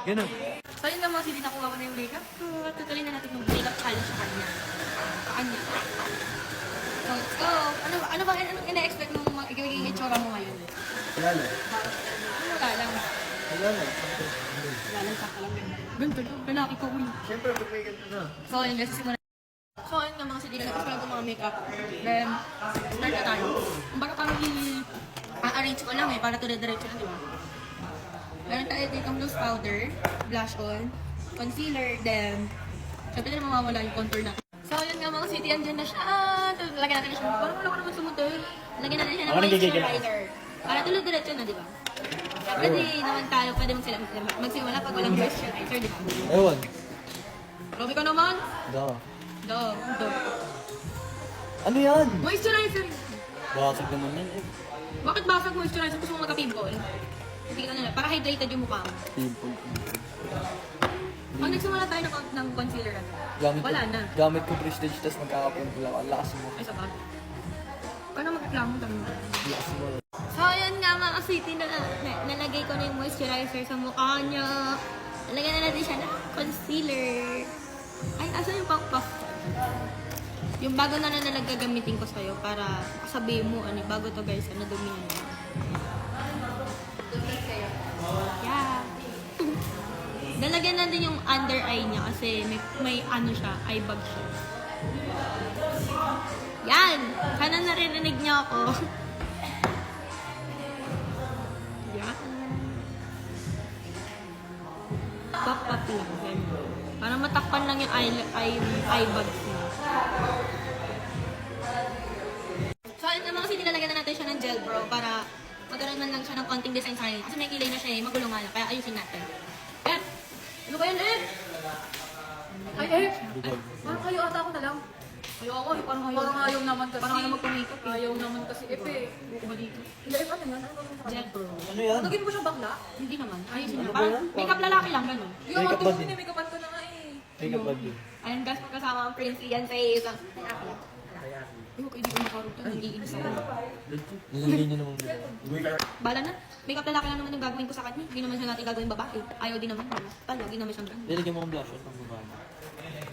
Yun o. So yun nga mga sili, nakuha ko na yung makeup. So tutuloy na natin yung makeup challenge sa kanya. Sa kanya. So let's go. Anong ina-expect mong magiging itsura mo ngayon? Wala lang. Wala lang. Wala lang. Wala lang, sakto lang ganun. Ganito lang, lalaki ko ulit. Siyempre, pag may ganito na. So yun guys, simula. So ayun nga mga sili, tapos ko lang itong mga makeup. Then, start na tayo. Kumbaga parang i-arrange ko lang para tuloy-diretso na, di ba? Meron tayo dito loose powder, blush on, concealer, then syempre na mawawala yung contour natin. So yun nga mga city, andyan na siya. Lagyan natin na siya. Parang wala ko naman sumutin. Lagyan natin siya ng moisturizer. Para tuloy-diretso na, di ba? Syempre di naman tayo pwede magsimula pag walang moisturizer, di ba? Ewan. Grabe ka naman. Da. Do. Ano yan? Moisturizer! Basag naman yan eh. Bakit basag moisturizer? Gusto mo magka-pimple? Hindi ka na, para hydrated yung mukha mo. Pimple. Pag nagsimula tayo ng concealer na, Gamit wala ko, na. Gamit ko prestige, tapos magkakapimple ako. Ang lakas mo. Ay, sabat. Paano magreklamo tayo? Ang lakas mo. So, ayan nga mga city na nalagay ko na yung moisturizer sa mukha niya. Nalagyan na natin siya ng concealer. Ay, asan yung puff? Yung bago na gagamitin ko sa'yo para sabihin mo, bago to guys, dumihan niya. Yeah. Nalagyan na din yung under eye niya kasi may ano siya, eye bag siya. Yan! Sana naririnig niyo ako. Yan. Pop-pop lang. Yan. Para matakpan lang yung eye bag niya. So, ito mga kasi nilalagyan na natin siya ng gel brow para magkaroon man lang siya ng konting design sa kanya. Kasi may kilay na siya eh, magulo nga lang. Kaya ayusin natin. Ep! Ano ba yan, Ep? Ay, Ep! Parang kayo ata ako na lang. Ayoko eh, parang ayaw naman kasi. Parang ayaw magpa-makeup eh. Ayaw naman kasi, Ep eh. Buko ba dito? Hindi, Ep, ano yan? Ano ba yung gel brow? Ano yan? Nagin mo siyang bakla? Hindi naman. Ayusin na. Parang makeup lalaki lang, gano'n. Yung Makeup mga bag tubo din. make-upan ko na nga eh. Makeup bag din. Ayun guys, magkasama ang Prince Ian sa isang. Ayoko, hindi ko makarutan. Nag-iinis ako. Nalagay niyo naman dito. Bala na. Makeup lalaki lang naman yung gagawin ko sa kanya. Hindi naman siya natin gagawin babae. Ayaw din naman. Lagi naman siyang gano'n. Nilagyan mo ang blush on pang babae.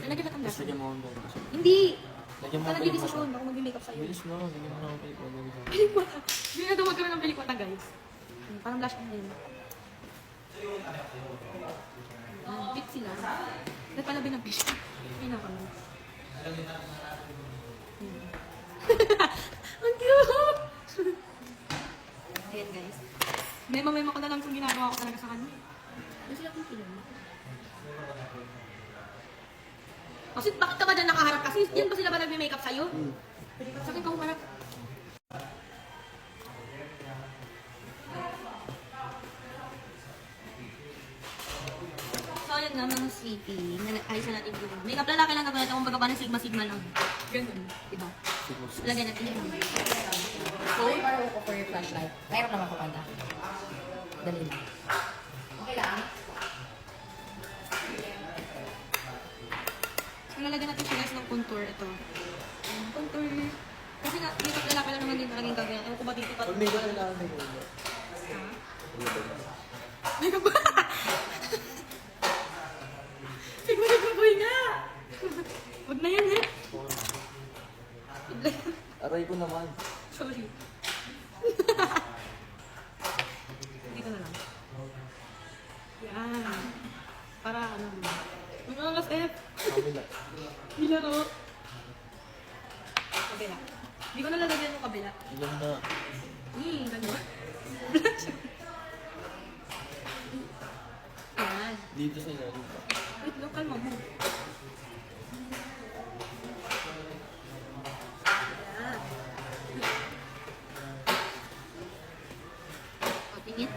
Nalagyan na ang Tapos blush. lagyan mo ang blush. Hindi! Lagyan mo Sana ang di blush. desisyon. Baka mag-makeup sa'yo. Bilis mo. Lagyan mo na ang blush. Pelikmata. Hindi na daw magkaroon ng pelikmata guys. Parang blush on na yun. Bit sila. Ba't pala binabis? Ay naku. Ang cute! Ayan guys. Memo ko na lang kung ginagawa ko talaga sa kanya. Kasi ako yung pinag. Kasi bakit ka ba dyan nakaharap? Kasi yan ba sila ba nagme-makeup sa'yo? Sa akin ka humarap. So yun nga mga sweetie, ayos na natin dito. Makeup lalaki lang gagawin natin kung baga ba ng sigma-sigma lang. Ganun, diba? Lagyan natin yun. Phone or ko for your flashlight? Mayroon naman ko kanta. Dali lang. Okay lang? So lalagyan natin siya guys ng contour. Ito. Ayan, contour. Kasi nga, makeup lalaki lang naman din talagang gagawin. Ewan ko ba dito pa? Pag makeup na lang may ulo. Makeup ba? Sigma boy nga! Huwag na yan eh. Aray ko naman. Sorry. Dito na lang. Yan. Para ano. Ano last F? Kabila. Bilaro. Kabila. Hindi ko nalalagyan yung kabila. Ilan na. Gano'n. Yan. Dito sa ilalim pa. Wait, no, kalma mo. Yan.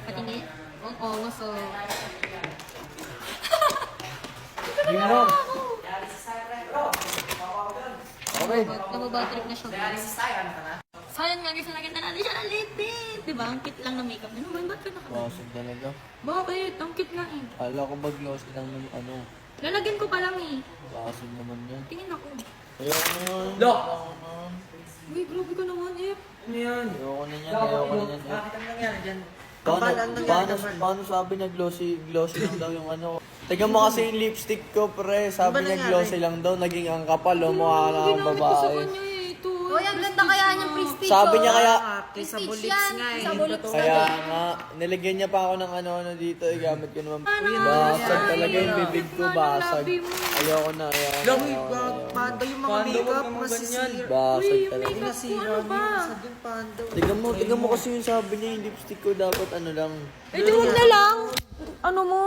Patingin. Oo, so... Hindi mo. Okay. Nababatrip na siya. Sayang nga guys, nalagyan na natin siya ng lipstick. Diba? Ang cute lang na makeup. Ano ba? Ba't ka nakagawa? Basag talaga. Bakit? Ang cute nga eh. Kala ko ba glossy lang ng ano. Lalagyan ko pa lang eh. Basag naman yan. Tingin ako. Ayoko na yan. Look! Ayoko na. Uy, grabe ka naman eh. Ano yan? Ayoko na yan. Ayoko na yan. Bakit ang nangyari dyan? Paano sabi niya glossy lang daw yung ano? Tignan mo kasi yung lipstick ko, pre. Sabi niya glossy lang daw. Naging ang kapal, mukha na akong babae. Uy, ang ganda kaya niyang prestige. Sabi niya kaya, Sa Prestige buliks yan. nga eh. Sa buliks kaya na nga, nilagyan niya pa ako ng ano dito. Gamit ko naman. Basag talaga yung bibig ko, basag. Ayoko na. Lawi, panda yung mga makeup, masisira. Basag talaga. Nasira mo sa dun, panda. Tignan mo kasi yung sabi niya, yung lipstick ko dapat ano lang. Eh, di wag na lang. Ano mo?